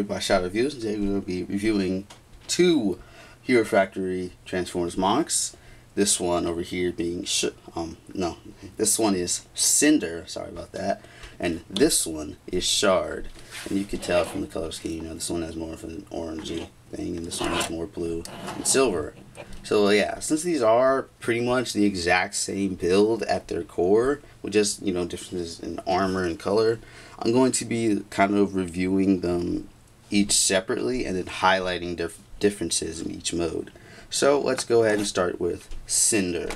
David by Shard Reviews. Today we will be reviewing two Hero Factory Transformers mocks. This one over here being this one is Cinder. Sorry about that. And this one is Shard. And you can tell from the color scheme, this one has more of an orangey thing, and this one has more blue and silver. So yeah, since these are pretty much the exact same build at their core, with just differences in armor and color, I'm going to be kind of reviewing them each separately and then highlighting their differences in each mode. So let's go ahead and start with Cinder.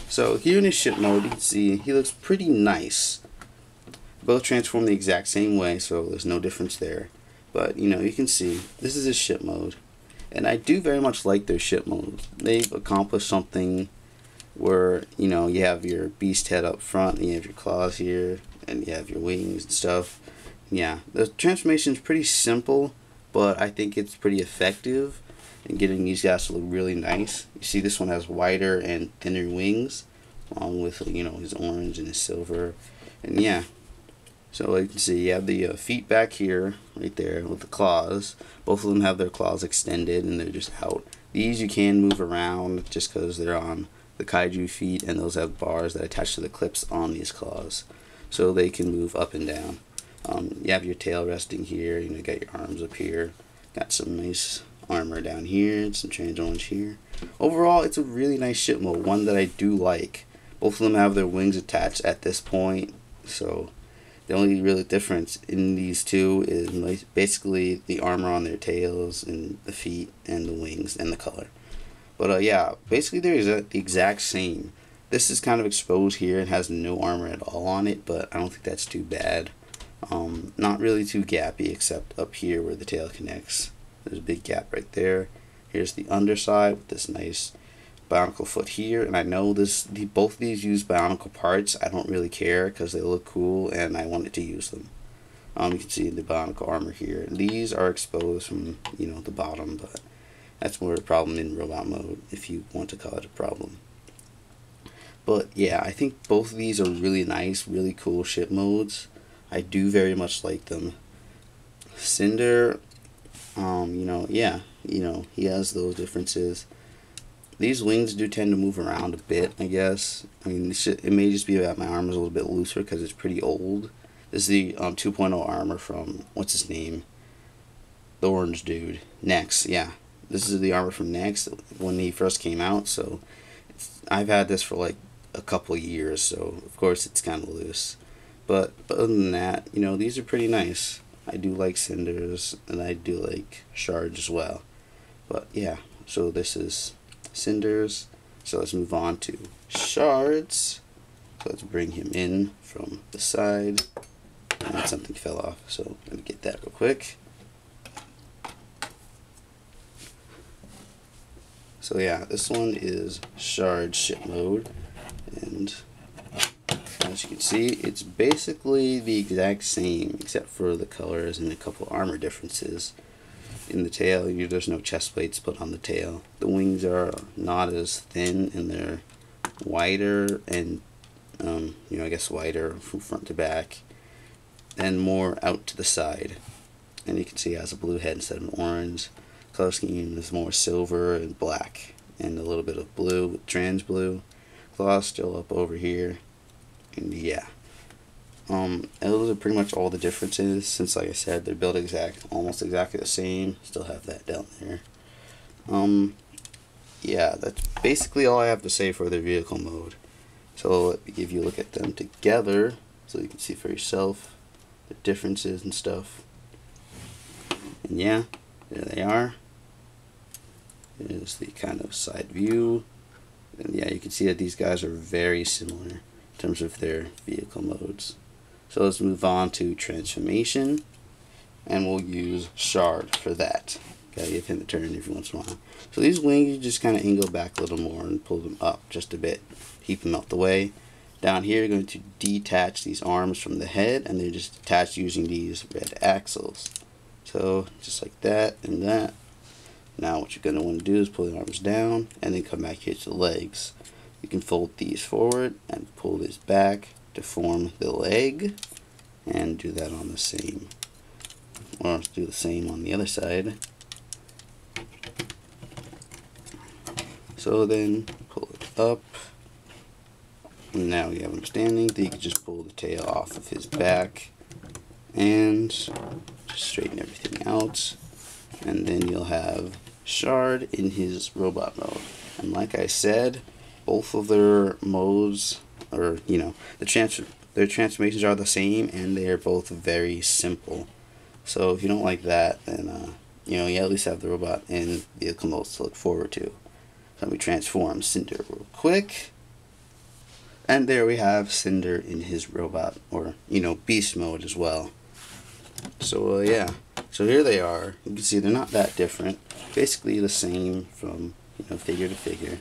So here in his ship mode, you can see he looks pretty nice. Both transform the exact same way, so there's no difference there. But you can see this is his ship mode, and I do very much like their ship modes. They've accomplished something where you have your beast head up front, and you have your claws here, and you have your wings and stuff. Yeah, the transformation is pretty simple, but I think it's pretty effective in getting these guys to look really nice. You see this one has wider and thinner wings, along with his orange and his silver, and yeah. So like you can see, you have the feet back here, right there, with the claws. Both of them have their claws extended and they're just out. These you can move around just because they're on the kaiju feet, and those have bars that attach to the clips on these claws, so they can move up and down. You have your tail resting here. You got your arms up here. Got some nice armor down here and some trans orange here. Overall, it's a really nice ship mode, one that I do like. Both of them have their wings attached at this point, so the only real difference in these two is basically the armor on their tails and the feet and the wings and the color. But yeah, basically they're the exact same. This is kind of exposed here and has no armor at all on it, but I don't think that's too bad. Not really too gappy, except up here where the tail connects. There's a big gap right there. Here's the underside with this nice bionicle foot here, and I know both of these use bionicle parts. I don't really care because they look cool and I wanted to use them. You can see the bionicle armor here. These are exposed from the bottom, but that's more a problem in robot mode, if you want to call it a problem. But yeah, I think both of these are really nice, really cool ship modes. I do very much like them. Cinder, he has those differences. These wings do tend to move around a bit, I guess. I mean, it may just be that my armor is a little bit looser because it's pretty old. This is the 2.0 armor from, what's his name? The orange dude. Nex, yeah. This is the armor from Nex when he first came out, so I've had this for like a couple of years, so of course it's kind of loose. But other than that, these are pretty nice. I do like Cinders, and I do like Shards as well. But yeah, so this is Cinders. So let's move on to Shards. So let's bring him in from the side. And something fell off, so let me get that real quick. So yeah, this one is Shard ship mode, and as you can see, it's basically the exact same except for the colors and a couple armor differences. In the tail, there's no chest plates put on the tail. The wings are not as thin, and they're wider and I guess wider from front to back and more out to the side. And you can see it has a blue head instead of an orange. Color scheme is more silver and black and a little bit of blue with trans blue. Claws still up over here. And yeah, those are pretty much all the differences, since like I said, they're built almost exactly the same. Still have that down there. Yeah, that's basically all I have to say for their vehicle mode. So let me give you a look at them together so you can see for yourself the differences and stuff. And yeah, there they are. Here's the kind of side view. And yeah, you can see that these guys are very similar in terms of their vehicle modes. So let's move on to transformation, and we'll use Shard for that. Gotta give him a turn every once in a while. So these wings, you just kind of angle back a little more and pull them up just a bit, keep them out the way. Down here, you're going to detach these arms from the head, and they're just attached using these red axles. So just like that and that. Now what you're going to want to do is pull the arms down and then come back here to the legs. You can fold these forward and pull this back to form the leg, and do that on the same Or let's do the same on the other side. So then pull it up. And now we have understanding that you can just pull the tail off of his back and just straighten everything out. And then you'll have Shard in his robot mode. And like I said, both of their modes, or you know, their transformations are the same, and they are both very simple. So if you don't like that, then you know, you at least have the robot and vehicle modes to look forward to. So let me transform Cinder real quick. And there we have Cinder in his robot, or you know, beast mode as well. So yeah, so here they are. You can see they're not that different. Basically the same from, you know, figure to figure.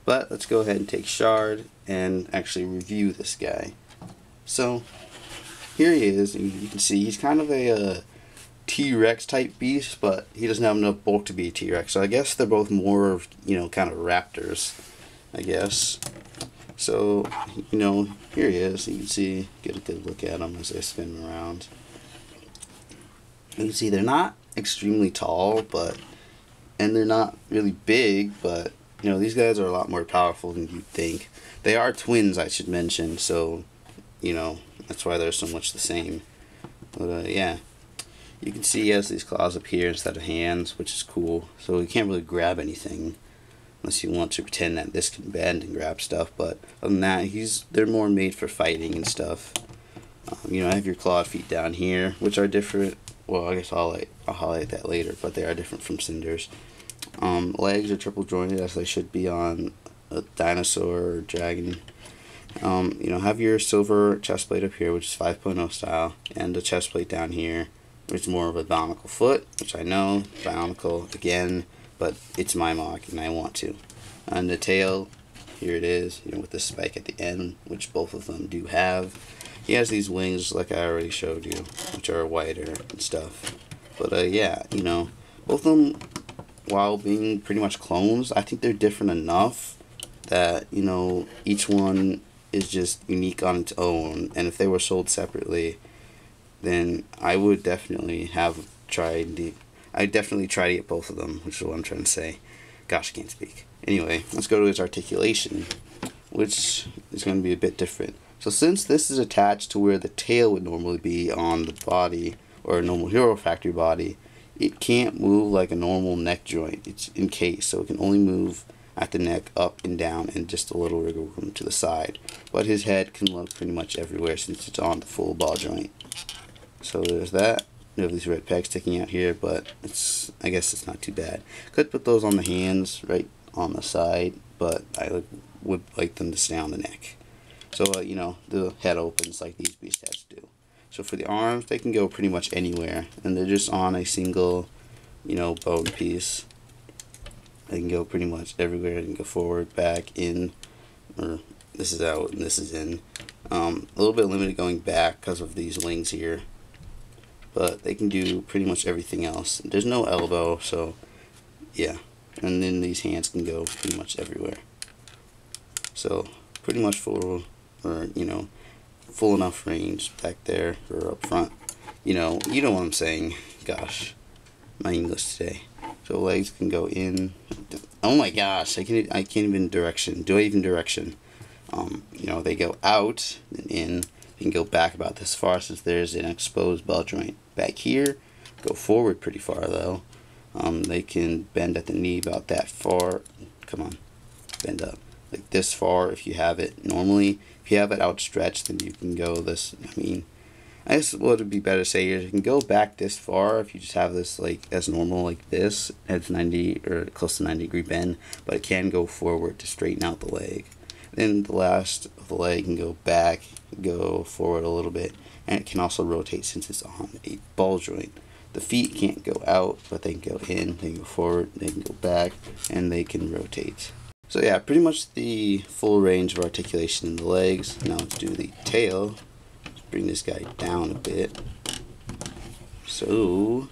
But let's go ahead and take Shard and actually review this guy. So here he is, and you can see he's kind of a T-Rex type beast, but he doesn't have enough bulk to be a T-Rex. So I guess they're both more of, you know, kind of raptors, I guess. So, you know, here he is. You can see, get a good look at him as they spin around. You can see they're not extremely tall, and they're not really big, but you know, these guys are a lot more powerful than you'd think. They are twins, I should mention, so you know, that's why they're so much the same. But yeah, you can see he has these claws up here instead of hands, which is cool. So you can't really grab anything unless you want to pretend that this can bend and grab stuff. But other than that, they're more made for fighting and stuff. You know, I have your clawed feet down here, which are different. Well, I guess I'll highlight that later, but they are different from Cinder's. Legs are triple jointed, as they should be on a dinosaur or dragon. You know, have your silver chest plate up here, which is 5.0 style, and the chest plate down here, which is more of a bionicle foot, which I know, bionicle again, but it's my mock and I want to. And the tail, here it is, you know, with the spike at the end, which both of them do have. He has these wings like I already showed you, which are wider and stuff. But yeah, you know, both of them, while being pretty much clones, I think they're different enough that, you know, each one is just unique on its own. And if they were sold separately, then I would definitely I'd definitely try to get both of them, which is what I'm trying to say. Gosh, I can't speak. Anyway, let's go to its articulation, which is going to be a bit different. So since this is attached to where the tail would normally be on the body, or a normal Hero Factory body, it can't move like a normal neck joint. It's encased, so it can only move at the neck up and down and just a little wiggle room to the side. But his head can look pretty much everywhere since it's on the full ball joint. So there's that. You have these red pegs sticking out here, but I guess it's not too bad. Could put those on the hands right on the side, but I would like them to stay on the neck. So you know, the head opens like these beast heads do. So for the arms, they can go pretty much anywhere, and they're just on a single, you know, bone piece. They can go pretty much everywhere. They can go forward, back, in, or this is out and this is in. A little bit limited going back because of these wings here, but they can do pretty much everything else. There's no elbow, so yeah. And then these hands can go pretty much everywhere. So pretty much full, or you know, full enough range back there or up front. You know what I'm saying. Gosh, my English today. So legs can go in. Oh my gosh, I can't even direction. Do I even direction? You know, they go out and in. You can go back about this far since there's an exposed ball joint back here. Go forward pretty far though. They can bend at the knee about that far. Come on, bend up like this far if you have it normally. If you have it outstretched, then you can go this. I mean, I guess what would be better to say is you can go back this far if you just have this like as normal like this. It's 90 or close to 90-degree bend, but it can go forward to straighten out the leg. Then the last of the leg can go back, go forward a little bit, and it can also rotate since it's on a ball joint. The feet can't go out, but they can go in, they can go forward, they can go back, and they can rotate. So yeah, pretty much the full range of articulation in the legs. Now let's do the tail. Let's bring this guy down a bit. So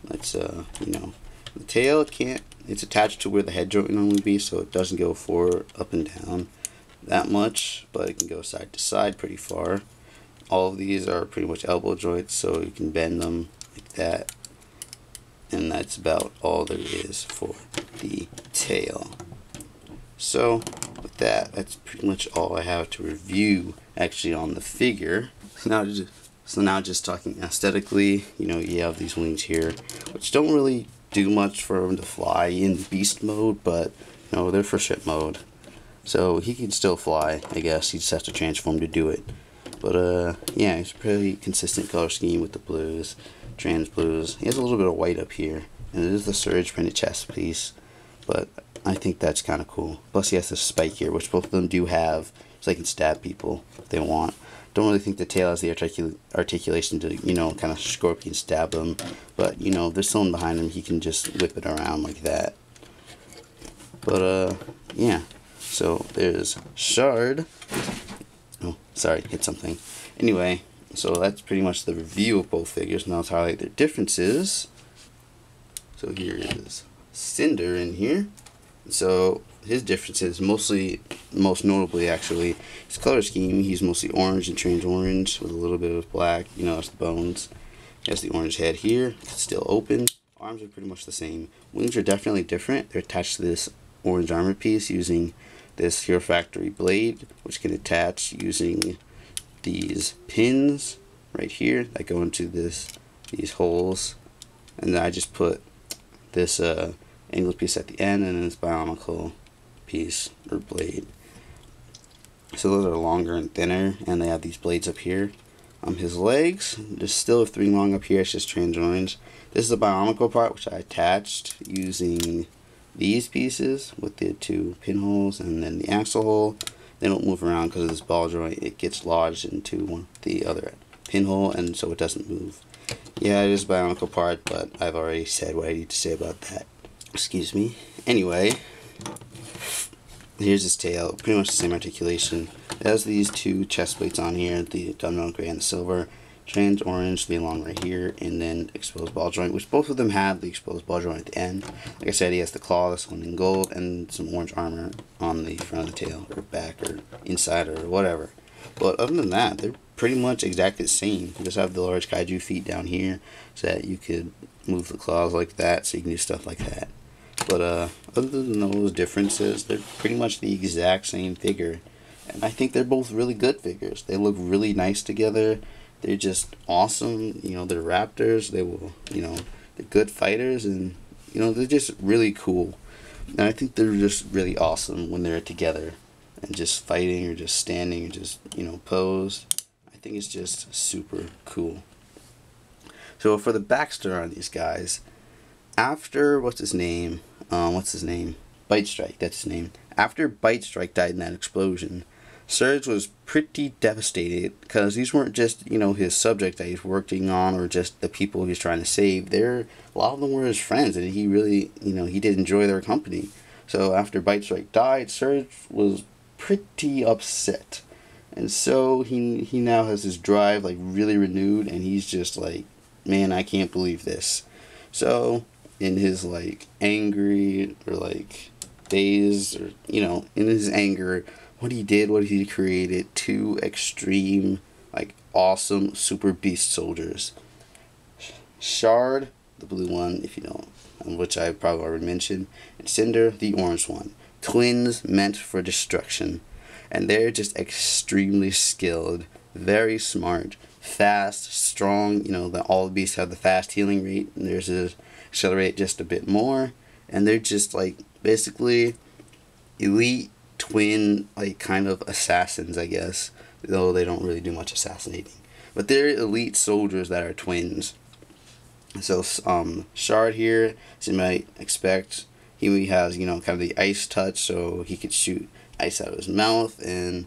let's you know, the tail it's attached to where the head joint would normally be, so it doesn't go forward, up and down that much, but it can go side to side pretty far. All of these are pretty much elbow joints, so you can bend them like that. And that's about all there is for the tail. So with that, that's pretty much all I have to review actually on the figure. So now just talking aesthetically, you know, you have these wings here, which don't really do much for him to fly in beast mode, but you know, they're for ship mode. So he can still fly, I guess. He just has to transform to do it. But yeah, it's a pretty consistent color scheme with the blues, trans blues. He has a little bit of white up here, and it is the Surge printed chest piece, but I think that's kind of cool. Plus he has this spike here, which both of them do have, so they can stab people if they want. Don't really think the tail has the articulation to, you know, kind of scorpion stab them, but you know, if there's someone behind him, he can just whip it around like that. But yeah, so there's Shard. Oh, sorry, hit something. Anyway, so that's pretty much the review of both figures. Now let's highlight their differences. So here is Cinder in here. So his differences, most notably actually, his color scheme. He's mostly orange and trans orange with a little bit of black. You know, that's the bones. He has the orange head here. It's still open. Arms are pretty much the same. Wings are definitely different. They're attached to this orange armor piece using this Hero Factory blade, which can attach using these pins right here that go into these holes, and then I just put this angled piece at the end and then this bionicle piece or blade. So those are longer and thinner, and they have these blades up here. His legs, there's still a 3 long up here. It's just trans orange. This is the bionicle part, which I attached using these pieces with the 2 pinholes and then the axle hole. They don't move around because of this ball joint. It gets lodged into the other pinhole, and so it doesn't move. Yeah, it is a bionicle part, but I've already said what I need to say about that. Excuse me. Anyway, here's his tail. Pretty much the same articulation. It has these 2 chest plates on here, the gunmetal gray and the silver. Trans orange, the long right here, and then exposed ball joint, which both of them have the exposed ball joint at the end. Like I said, he has the claw, this one in gold, and some orange armor on the front of the tail, or back, or inside, or whatever. But other than that, they're pretty much exactly the same. You just have the large kaiju feet down here, so that you could move the claws like that, so you can do stuff like that. But other than those differences, they're pretty much the exact same figure. And I think they're both really good figures. They look really nice together. They're just awesome. You know, they're raptors. They will, you know, they're good fighters, and you know, they're just really cool. And I think they're just really awesome when they're together and just fighting or just standing or just, you know, posed. I think it's just super cool. So for the backstory on these guys, after Bite Strike, that's his name. After Bite Strike died in that explosion, Surge was pretty devastated because these weren't just, you know, his subject that he's working on or just the people he's trying to save. A lot of them were his friends, and he really, you know, he did enjoy their company. So after Bite Strike died, Surge was pretty upset. And so he now has his drive like really renewed, and he's just like, man, I can't believe this. So in his like angry or like dazed, or you know, in his anger, what he created 2 extreme, like awesome super beast soldiers. Shard, the blue one, if you don't, which I probably already mentioned, and Cinder, the orange one. Twins meant for destruction. And they're just extremely skilled, very smart, fast, strong. You know, all the beasts have the fast healing rate, and theirs is accelerate just a bit more. And they're just like basically elite twin, like kind of assassins, I guess, though they don't really do much assassinating. But they're elite soldiers that are twins. So Shard here, as you might expect, he has, you know, kind of the ice touch, so he could shoot ice out of his mouth. And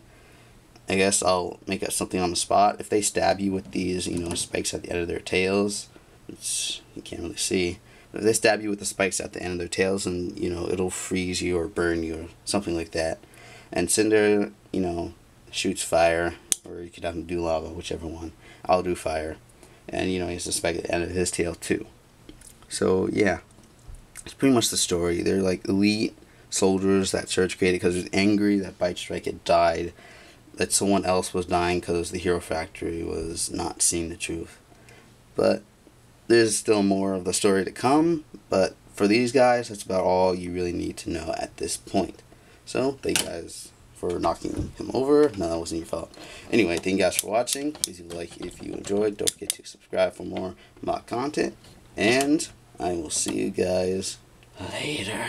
I guess I'll make up something on the spot. If they stab you with these, you know, spikes at the end of their tails, which you can't really see, but if they stab you with the spikes at the end of their tails, and you know, it'll freeze you or burn you or something like that. And Cinder, you know, shoots fire, or you could have him do lava, whichever one. I'll do fire. And you know, he has a spike at the end of his tail too. So yeah, it's pretty much the story. They're like elite soldiers that Surge created because he was angry that Bite Strike had died, that someone else was dying because the Hero Factory was not seeing the truth. But there's still more of the story to come, but for these guys, that's about all you really need to know at this point. So, thank you guys for knocking him over. No, that wasn't your fault. Anyway, thank you guys for watching. Please leave a like if you enjoyed. Don't forget to subscribe for more mod content. And I will see you guys later.